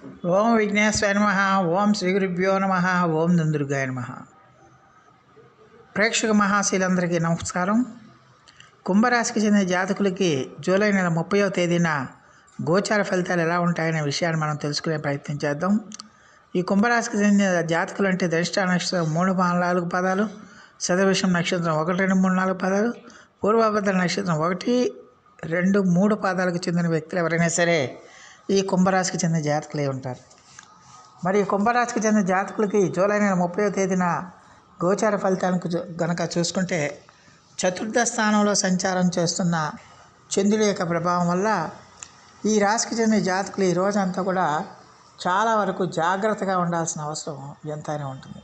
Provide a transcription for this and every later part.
ఓం విఘ్నేశ్వరాయ నమః. ఓం శ్రీ గురుభ్యో నమః. ఓం దుందుర్గాయ నమః. ప్రేక్షక మహాశీలందరికీ నమస్కారం. కుంభరాశికి చెందిన జాతకులకి జూలై నెల 30వ తేదీన గోచార ఫలితాలు ఎలా ఉంటాయనే విషయాన్ని మనం తెలుసుకునే ప్రయత్నం చేద్దాం. ఈ కుంభరాశికి చెందిన జాతకులు అంటే ధనిష్ట నక్షత్రం 3, 4 పదాలు, శతభిషం నక్షత్రం 1, 2, 3, 4 పదాలు, పూర్వభద్ర నక్షత్రం 1, 2, 3 పాదాలకు చెందిన వ్యక్తులు ఎవరైనా సరే ఈ కుంభరాశికి చెందిన జాతకులే ఉంటారు. మరి ఈ కుంభరాశికి చెందిన జాతకులకి జూలై నెల 30వ తేదీన గోచార ఫలితాలకు గనక చూసుకుంటే, చతుర్థ స్థానంలో సంచారం చేస్తున్న చంద్రుడి యొక్క ప్రభావం వల్ల ఈ రాశికి చెందిన జాతకులు ఈ రోజంతా కూడా చాలా వరకు జాగ్రత్తగా ఉండాల్సిన అవసరం ఎంతైనా ఉంటుంది.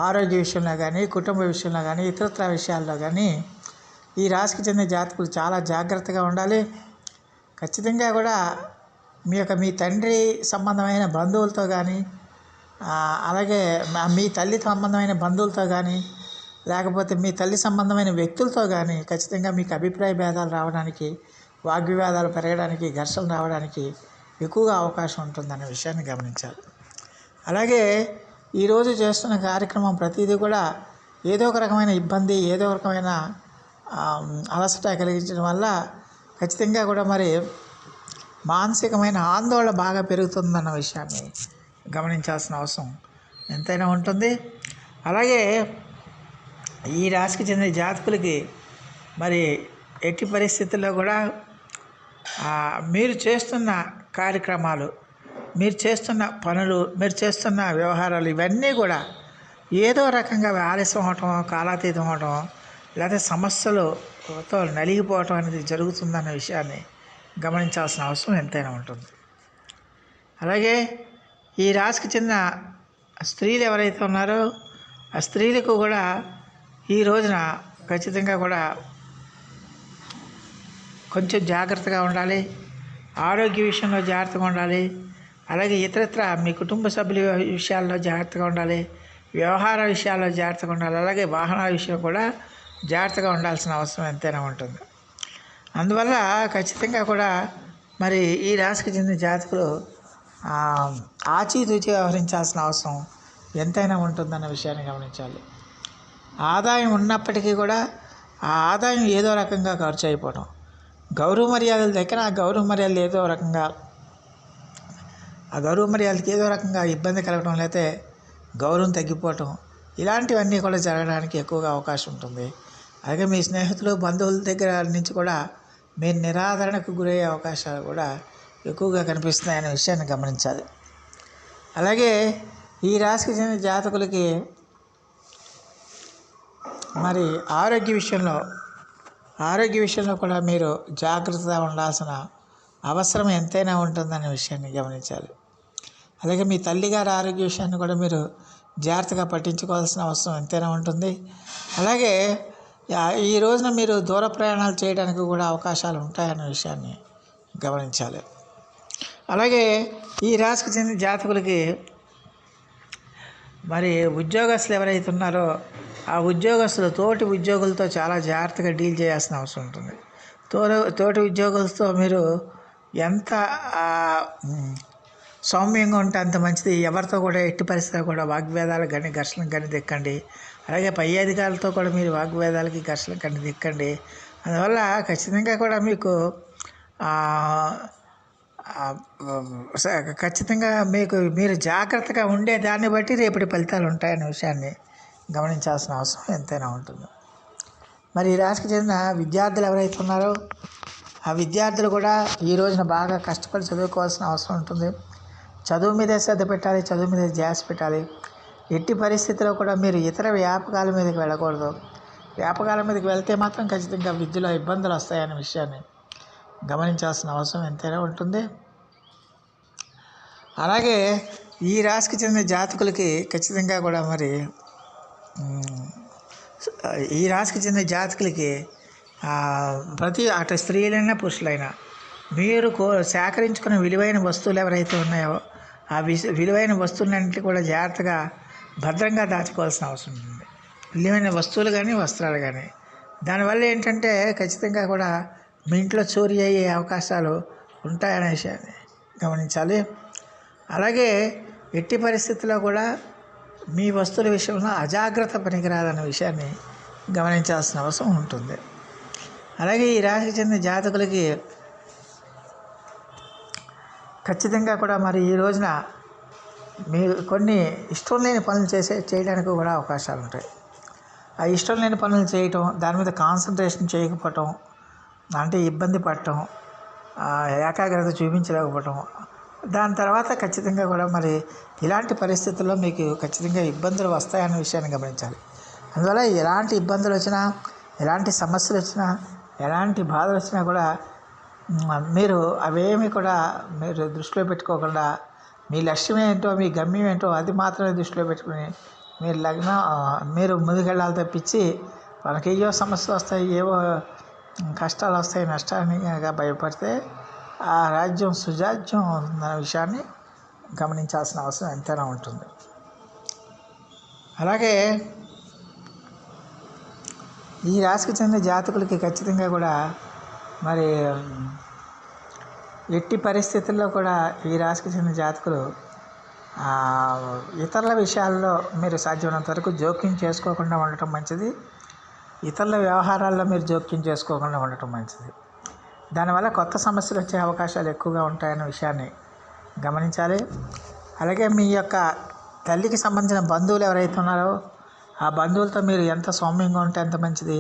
ఆరోగ్య విషయంలో కానీ, కుటుంబ విషయంలో కానీ, ఇతరత్ర విషయాల్లో కానీ ఈ రాశికి చెందిన జాతకులు చాలా జాగ్రత్తగా ఉండాలి. ఖచ్చితంగా కూడా మీ తండ్రి సంబంధమైన బంధువులతో కానీ, అలాగే మీ తల్లి సంబంధమైన బంధువులతో కానీ, లేకపోతే మీ తల్లి సంబంధమైన వ్యక్తులతో కానీ ఖచ్చితంగా మీకు అభిప్రాయ భేదాలు రావడానికి, వాగ్వివాదాలు పెరగడానికి, ఘర్షణలు రావడానికి ఎక్కువగా అవకాశం ఉంటుందన్న విషయాన్ని గమనించాలి. అలాగే ఈరోజు చేస్తున్న కార్యక్రమం ప్రతిదీ కూడా ఏదో ఒక రకమైన ఇబ్బంది, ఏదో ఒక రకమైన అలసట కలిగించడం వల్ల ఖచ్చితంగా కూడా మరి మానసికమైన ఆందోళన బాగా పెరుగుతుందన్న విషయాన్ని గమనించాల్సిన అవసరం ఎంతైనా ఉంటుంది. అలాగే ఈ రాశికి చెందిన జాతకులకి మరి ఎట్టి పరిస్థితుల్లో కూడా మీరు చేస్తున్న కార్యక్రమాలు, మీరు చేస్తున్న పనులు, మీరు చేస్తున్న వ్యవహారాలు ఇవన్నీ కూడా ఏదో రకంగా ఆలస్యం అవటం, కాలాతీతం అవటం, లేదా సమస్యలతో నలిగిపోవటం అనేది జరుగుతుందన్న విషయాన్ని గమనించాల్సిన అవసరం ఎంతైనా ఉంటుంది. అలాగే ఈ రాశికి చెందిన స్త్రీలు ఎవరైతే ఉన్నారో ఆ స్త్రీలకు కూడా ఈ రోజున ఖచ్చితంగా కూడా కొంచెం జాగ్రత్తగా ఉండాలి. ఆరోగ్య విషయంలో జాగ్రత్తగా ఉండాలి. అలాగే ఇతరత్ర మీ కుటుంబ సభ్యుల విషయాల్లో జాగ్రత్తగా ఉండాలి. వ్యవహార విషయాల్లో జాగ్రత్తగా ఉండాలి. అలాగే వాహనాల విషయం కూడా జాగ్రత్తగా ఉండాల్సిన అవసరం ఎంతైనా ఉంటుంది. అందువల్ల ఖచ్చితంగా కూడా మరి ఈ రాశికి చెందిన జాతకులు ఆచితూచి వ్యవహరించాల్సిన అవసరం ఎంతైనా ఉంటుందన్న విషయాన్ని గమనించాలి. ఆదాయం ఉన్నప్పటికీ కూడా ఆ ఆదాయం ఏదో రకంగా ఖర్చు అయిపోవడం, గౌరవ మర్యాదల దగ్గర ఆ గౌరవ మర్యాదలు ఏదో రకంగా మర్యాదలకి ఏదో రకంగా ఇబ్బంది కలగడం, లేకపోతే గౌరవం తగ్గిపోవటం, ఇలాంటివన్నీ కూడా జరగడానికి ఎక్కువగా అవకాశం ఉంటుంది. అలాగే మీ స్నేహితులు, బంధువుల దగ్గర నుంచి కూడా మీరు నిరాదరణకు గురయ్యే అవకాశాలు కూడా ఎక్కువగా కనిపిస్తున్నాయనే విషయాన్ని గమనించాలి. అలాగే ఈ రాశికి చెందిన జాతకులకి మరి ఆరోగ్య విషయంలో కూడా మీరు జాగ్రత్తగా ఉండాల్సిన అవసరం ఎంతైనా ఉంటుందనే విషయాన్ని గమనించాలి. అలాగే మీ తల్లిగారి ఆరోగ్య విషయాన్ని కూడా మీరు జాగ్రత్తగా పట్టించుకోవాల్సిన అవసరం ఎంతైనా ఉంటుంది. అలాగే ఈ రోజున మీరు దూర ప్రయాణాలు చేయడానికి కూడా అవకాశాలు ఉంటాయన్న విషయాన్ని గమనించాలి. అలాగే ఈ రాశికి చెందిన జాతకులకి మరి ఉద్యోగస్తులు ఎవరైతే ఉన్నారో ఆ ఉద్యోగస్తులు తోటి ఉద్యోగులతో చాలా జాగ్రత్తగా డీల్ చేయాల్సిన అవసరం ఉంటుంది. తోటి ఉద్యోగులతో మీరు ఎంత సౌమ్యంగా ఉంటే అంత మంచిది. ఎవరితో కూడా ఎట్టి పరిస్థితుల్లో కూడా వాగ్వేదాలకు కానీ ఘర్షణకు కానీ దిక్కండి. అలాగే పై అధికారులతో కూడా మీరు వాగ్వేదాలకి ఘర్షణకు కానీ దిక్కండి. అందువల్ల ఖచ్చితంగా కూడా మీకు ఖచ్చితంగా మీరు జాగ్రత్తగా ఉండే దాన్ని బట్టి రేపటి ఫలితాలు ఉంటాయనే విషయాన్ని గమనించాల్సిన అవసరం ఎంతైనా ఉంటుంది. మరి ఈ రాశికి చెందిన విద్యార్థులు ఎవరైతే ఉన్నారో ఆ విద్యార్థులు కూడా ఈ రోజున బాగా కష్టపడి చదువుకోవాల్సిన అవసరం ఉంటుంది. చదువు మీదే శ్రద్ధ పెట్టాలి, చదువు మీద ధ్యాస పెట్టాలి. ఎట్టి పరిస్థితిలో కూడా మీరు ఇతర వ్యాపకాల మీదకి వెళ్ళకూడదు. వ్యాపకాల మీదకి వెళ్తే మాత్రం ఖచ్చితంగా విద్యలో ఇబ్బందులు వస్తాయనే విషయాన్ని గమనించాల్సిన అవసరం ఎంతైనా ఉంటుంది. అలాగే ఈ రాశికి చెందిన జాతకులకి ఖచ్చితంగా కూడా మరి ఈ రాశికి చెందిన జాతకులకి ప్రతి అటు స్త్రీలైనా పురుషులైనా మీరు సేకరించుకున్న విలువైన వస్తువులు ఎవరైతే ఉన్నాయో ఆ విలువైన వస్తువులన్నింటినీ కూడా జాగ్రత్తగా భద్రంగా దాచుకోవాల్సిన అవసరం ఉంటుంది. విలువైన వస్తువులు కానీ వస్త్రాలు కానీ. దానివల్ల ఏంటంటే ఖచ్చితంగా కూడా మీ ఇంట్లో చోరీ అయ్యే అవకాశాలు ఉంటాయనే విషయాన్ని గమనించాలి. అలాగే ఎట్టి పరిస్థితుల్లో కూడా మీ వస్తువుల విషయంలో అజాగ్రత్త పనికిరాదన్న విషయాన్ని గమనించాల్సిన అవసరం ఉంటుంది. అలాగే ఈ రాశికి చెందిన జాతకులకి ఖచ్చితంగా కూడా మరి ఈ రోజున మీరు కొన్ని ఇష్టం లేని పనులు చేయడానికి కూడా అవకాశాలు ఉంటాయి. ఆ ఇష్టం లేని పనులు చేయటం, దాని మీద కాన్సన్ట్రేషన్ చేయకపోవటం, అంటే ఇబ్బంది పడటం, ఏకాగ్రత చూపించలేకపోవటం, దాని తర్వాత ఖచ్చితంగా కూడా మరి ఇలాంటి పరిస్థితుల్లో మీకు ఖచ్చితంగా ఇబ్బందులు వస్తాయన్న విషయాన్ని గమనించాలి. అందువల్ల ఎలాంటి ఇబ్బందులు వచ్చినా, ఎలాంటి సమస్యలు వచ్చినా, ఎలాంటి బాధలు వచ్చినా కూడా మీరు అవేమి కూడా మీరు దృష్టిలో పెట్టుకోకుండా మీ లక్ష్యం ఏంటో, మీ గమ్యం ఏంటో అది మాత్రమే దృష్టిలో పెట్టుకుని మీరు ముందుకెళ్ళాలి తప్పించి మనకి ఏవో సమస్యలు వస్తాయి, ఏవో కష్టాలు వస్తాయి, నష్టానికి భయపడితే ఆ రాజ్యం సుజాజ్యం అవుతుందన్న విషయాన్ని గమనించాల్సిన అవసరం ఎంతైనా ఉంటుంది. అలాగే ఈ రాశికి చెందిన జాతకులకి ఖచ్చితంగా కూడా మరి ఎట్టి పరిస్థితుల్లో కూడా ఈ రాశికి చెందిన జాతకులు ఇతరుల విషయాల్లో మీరు సాధ్యమైనంత వరకు జోక్యం చేసుకోకుండా ఉండటం మంచిది. ఇతరుల వ్యవహారాల్లో మీరు జోక్యం చేసుకోకుండా ఉండటం మంచిది. దానివల్ల కొత్త సమస్యలు వచ్చే అవకాశాలు ఎక్కువగా ఉంటాయన్న విషయాన్ని గమనించాలి. అలాగే మీ యొక్క తల్లికి సంబంధించిన బంధువులు ఎవరైతే ఉన్నారో ఆ బంధువులతో మీరు ఎంత సౌమ్యంగా ఉంటే అంత మంచిది,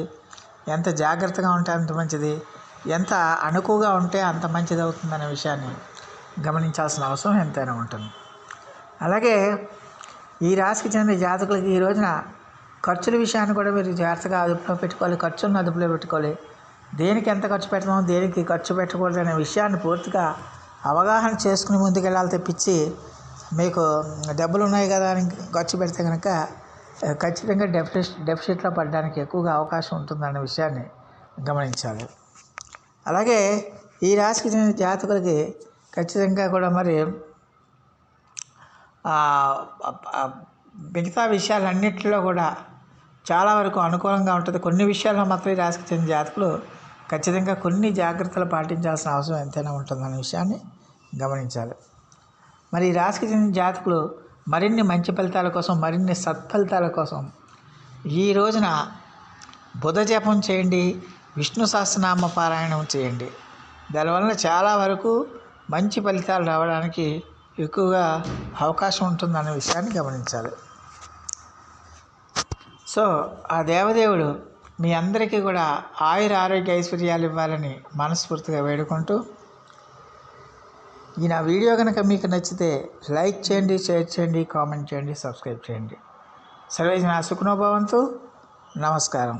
ఎంత జాగ్రత్తగా ఉంటే అంత మంచిది, ఎంత అణుకుగా ఉంటే అంత మంచిది అవుతుందనే విషయాన్ని గమనించాల్సిన అవసరం ఎంతైనా ఉంటుంది. అలాగే ఈ రాశికి చెందిన జాతకులకి ఈ రోజున ఖర్చుల విషయాన్ని కూడా మీరు జాగ్రత్తగా అదుపులో పెట్టుకోవాలి. ఖర్చులను అదుపులో పెట్టుకోవాలి. దేనికి ఎంత ఖర్చు పెడతామో, దేనికి ఖర్చు పెట్టకూడదు అనే విషయాన్ని పూర్తిగా అవగాహన చేసుకుని ముందుకెళ్ళాలి తప్పించి మీకు డబ్బులు ఉన్నాయి కదా అని ఖర్చు పెడితే కనుక ఖచ్చితంగా డెఫిసిట్లో పడడానికి ఎక్కువగా అవకాశం ఉంటుందన్న విషయాన్ని గమనించాలి. అలాగే ఈ రాశికి చెందిన జాతకులకి ఖచ్చితంగా కూడా మరి మిగతా విషయాలన్నింటిలో కూడా చాలా వరకు అనుకూలంగా ఉంటుంది. కొన్ని విషయాల్లో మాత్రం ఈ రాశికి చెందిన జాతకులు ఖచ్చితంగా కొన్ని జాగ్రత్తలు పాటించాల్సిన అవసరం ఎంతైనా ఉంటుందన్న విషయాన్ని గమనించాలి. మరి ఈ రాశికి చెందిన జాతకులు మరిన్ని మంచి ఫలితాల కోసం, మరిన్ని సత్ఫలితాల కోసం ఈ రోజున బుధ జపం చేయండి, విష్ణు సహస్రనామ పారాయణం చేయండి. దానివల్ల చాలా వరకు మంచి ఫలితాలు రావడానికి ఎక్కువగా అవకాశం ఉంటుందన్న విషయాన్ని గమనించాలి. సో ఆ దేవదేవుడు మీ అందరికీ కూడా ఆయుర ఆరోగ్య ఐశ్వర్యాలు ఇవ్వాలని మనస్ఫూర్తిగా వేడుకుంటూ ఈ నా వీడియో కనుక మీకు నచ్చితే లైక్ చేయండి, షేర్ చేయండి, కామెంట్ చేయండి, సబ్స్క్రైబ్ చేయండి. సర్వే జనా సుఖినో భవంతు. నమస్కారం.